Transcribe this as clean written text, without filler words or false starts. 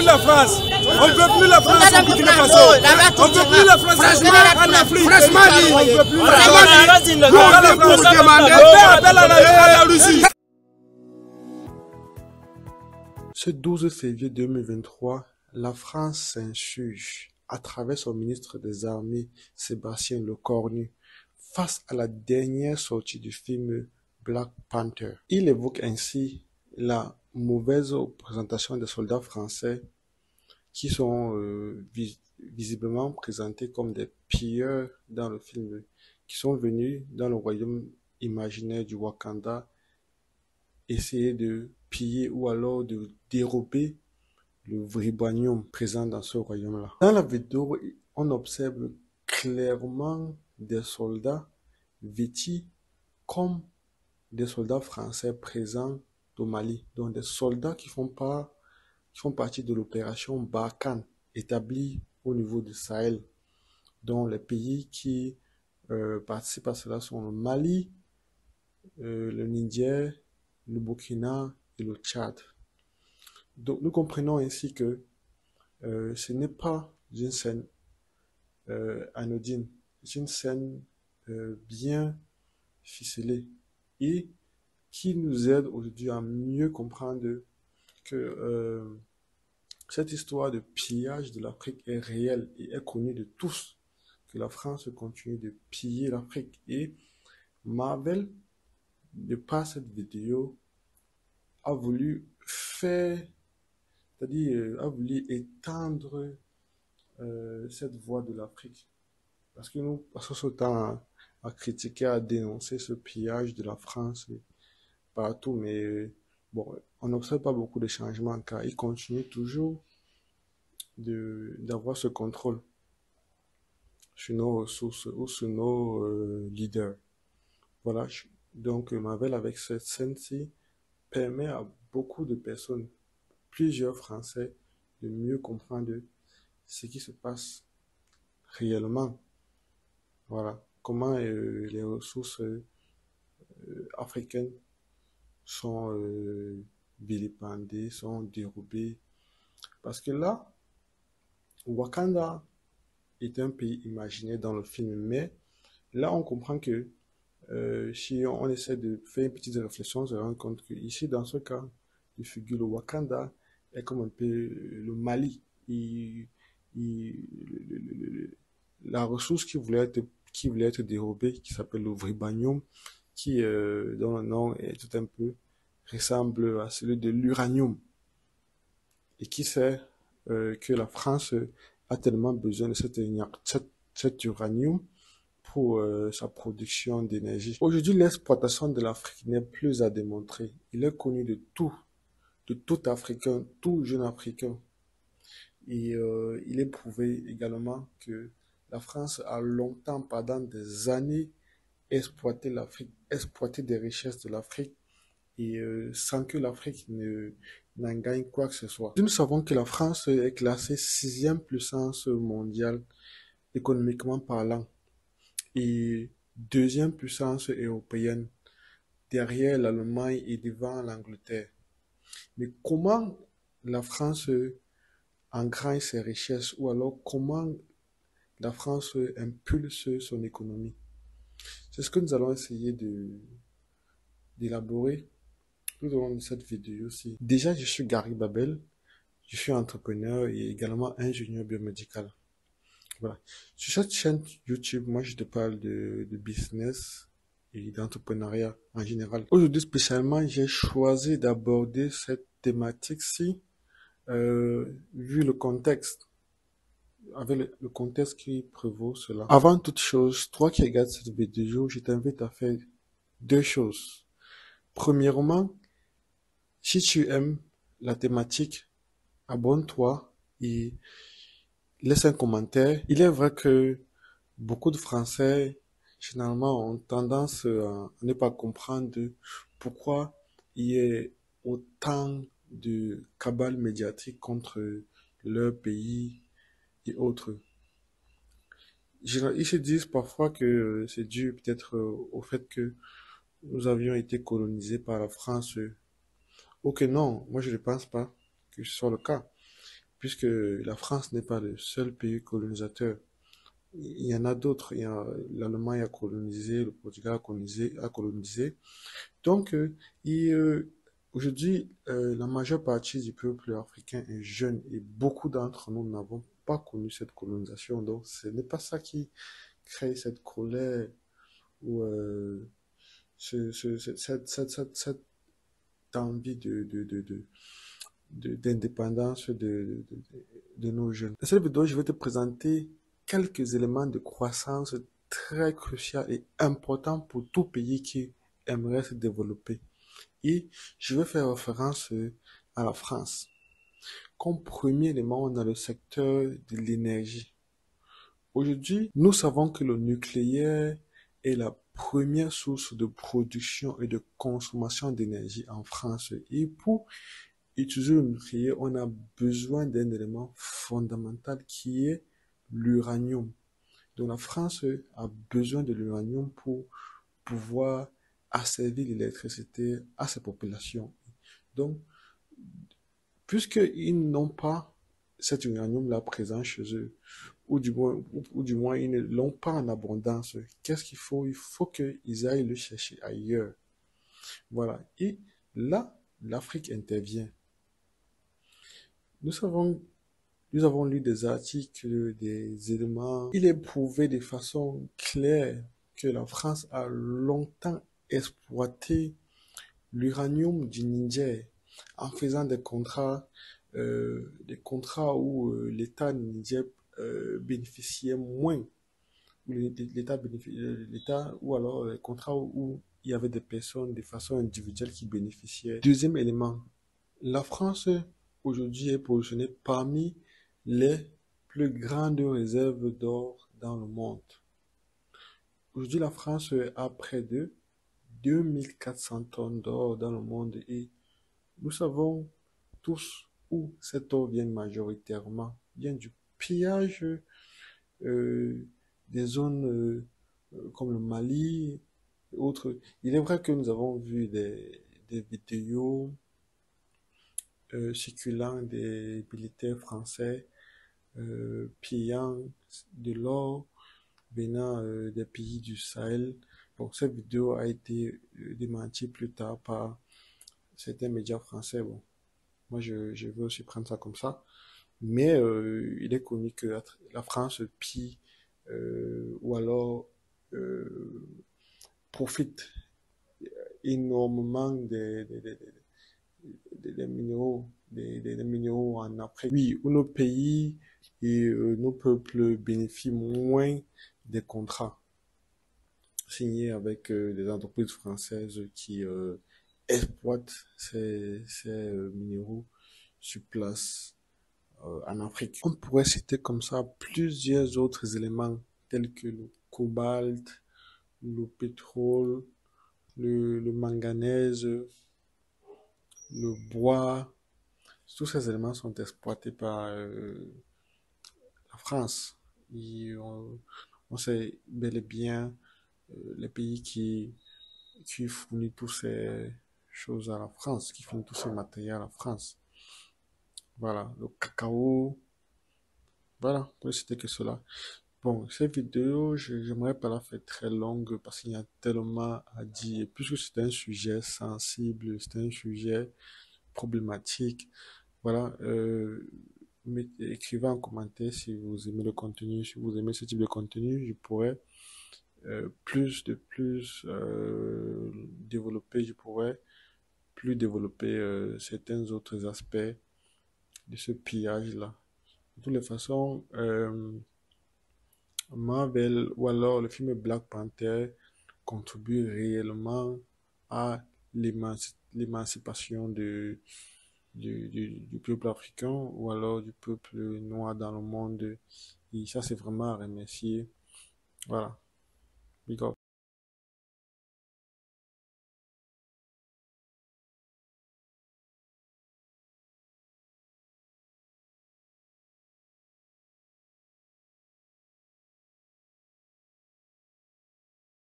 plus la France. On ne veut plus la France au Burkina Faso. On ne veut plus la France en Afrique. On ne veut plus la Russie. Ce 12 février 2023, la France s'insurge à travers son ministre des Armées, Sébastien Lecornu, face à la dernière sortie du film Black Panther. Il évoque ainsi la mauvaise représentation des soldats français qui sont visiblement présentés comme des pilleurs dans le film, qui sont venus dans le royaume imaginaire du Wakanda essayer de piller ou alors de dérober le vibranium présent dans ce royaume-là. Dans la vidéo, on observe clairement des soldats vêtus comme des soldats français présents au Mali. Donc des soldats qui font partie de l'opération Barkhane établie au niveau du Sahel. Donc les pays qui participent à cela sont le Mali, le Niger, le Burkina et le Tchad. Donc nous comprenons ainsi que ce n'est pas une scène anodine, c'est une scène bien ficelée et qui nous aide aujourd'hui à mieux comprendre que cette histoire de pillage de l'Afrique est réelle et est connue de tous, que la France continue de piller l'Afrique. Et Marvel, de par cette vidéo, a voulu a voulu étendre cette voix de l'Afrique. Parce que nous passons ce temps à critiquer, à dénoncer ce pillage de la France partout, mais bon, on n'observe pas beaucoup de changements car ils continuent toujours d'avoir ce contrôle sur nos ressources ou sur nos leaders. Voilà, donc Marvel avec cette scène-ci permet à beaucoup de personnes, plusieurs Français, de mieux comprendre ce qui se passe réellement. Voilà, comment les ressources africaines sont vilipendées, sont dérobées. Parce que là, Wakanda est un pays imaginaire dans le film, mais là on comprend que si on essaie de faire une petite réflexion, on se rend compte que ici, dans ce cas de figure, le Wakanda est comme un peu le Mali. La ressource qui voulait être dérobée, qui s'appelle le vibranium, dont le nom est tout un peu ressemble à celui de l'uranium, et qui sait que la France a tellement besoin de cet uranium pour sa production d'énergie. Aujourd'hui, l'exploitation de l'Afrique n'est plus à démontrer. Il est connu de tout Africain, tout jeune Africain. Et il est prouvé également que la France a longtemps, pendant des années, exploité l'Afrique, exploité des richesses de l'Afrique, et sans que l'Afrique n'en gagne quoi que ce soit. Nous savons que la France est classée 6e puissance mondiale, économiquement parlant, et 2e puissance européenne, derrière l'Allemagne et devant l'Angleterre. Mais comment la France engrange ses richesses, ou alors comment la France impulse son économie? C'est ce que nous allons essayer d'élaborer tout au long de cette vidéo-ci. Déjà, je suis Gary Babel, je suis entrepreneur et également ingénieur biomédical. Voilà. Sur cette chaîne YouTube, moi je te parle de business et d'entrepreneuriat en général. Aujourd'hui spécialement, j'ai choisi d'aborder cette thématique-ci vu le contexte, avec le contexte qui prévaut cela. Avant toute chose, toi qui regardes cette vidéo, je t'invite à faire deux choses. Premièrement, si tu aimes la thématique, abonne-toi et laisse un commentaire. Il est vrai que beaucoup de Français, généralement, ont tendance à ne pas comprendre pourquoi il y a autant de cabale médiatique contre leur pays et autres. Ils se disent parfois que c'est dû peut-être au fait que nous avions été colonisés par la France. Ok, non, moi je ne pense pas que ce soit le cas. puisque la France n'est pas le seul pays colonisateur. Il y en a d'autres. L'Allemagne a colonisé, le Portugal a colonisé. Donc, aujourd'hui, la majeure partie du peuple africain est jeune et beaucoup d'entre nous n'avons pas connu cette colonisation. Donc, ce n'est pas ça qui crée cette colère ou cette envie d'indépendance de nos jeunes. Dans cette vidéo, je vais te présenter quelques éléments de croissance très cruciaux et importants pour tout pays qui aimerait se développer. Et je vais faire référence à la France. Comme premier élément, on a le secteur de l'énergie. Aujourd'hui, nous savons que le nucléaire est la première source de production et de consommation d'énergie en France. Et pour utiliser le nucléaire, on a besoin d'un élément fondamental qui est l'uranium. Donc la France a besoin de l'uranium pour pouvoir asservir l'électricité à ses populations. Donc, puisqu'ils n'ont pas cet uranium-là présent chez eux, ou du moins ils ne l'ont pas en abondance, qu'est-ce qu'il faut? Il faut qu'ils aillent le chercher ailleurs. Voilà. Et là, l'Afrique intervient. Nous avons lu des articles, des éléments. Il est prouvé de façon claire que la France a longtemps exploité l'uranium du Niger en faisant des contrats où l'État Niger bénéficiait moins, ou alors les contrats où il y avait des personnes de façon individuelle qui bénéficiaient. Deuxième élément, la France aujourd'hui est positionnée parmi les plus grandes réserves d'or dans le monde. Aujourd'hui, la France a près de 2400 tonnes d'or dans le monde et nous savons tous où cet or vient majoritairement. Il vient du pillage des zones comme le Mali et autres. Il est vrai que nous avons vu des vidéos circulant des militaires français pillant de l'or venant des pays du Sahel. Bon, cette vidéo a été démentie plus tard par certains médias français. Bon, moi je veux aussi prendre ça comme ça. Mais il est connu que la France pille ou alors profite énormément des minéraux en Afrique. Oui, où nos pays et nos peuples bénéficient moins des contrats signés avec des entreprises françaises qui exploitent ces minéraux sur place en Afrique. On pourrait citer comme ça plusieurs autres éléments tels que le cobalt, le pétrole, le manganèse, le bois. Tous ces éléments sont exploités par la France. Et on sait bel et bien les pays qui fournissent toutes ces choses à la France, qui fournissent tous ces matériels à la France. Voilà, le cacao. Voilà, c'était que cela. Bon, cette vidéo, j'aimerais pas la faire très longue parce qu'il y a tellement à dire. Et puisque c'est un sujet sensible, c'est un sujet problématique, voilà, écrivez en commentaire si vous aimez le contenu, si vous aimez ce type de contenu, je pourrais développer, certains autres aspects de ce pillage-là. De toutes les façons, Marvel ou alors le film Black Panther contribue réellement à l'émancipation du peuple africain ou alors du peuple noir dans le monde. Et ça, c'est vraiment à remercier. Voilà. Big up.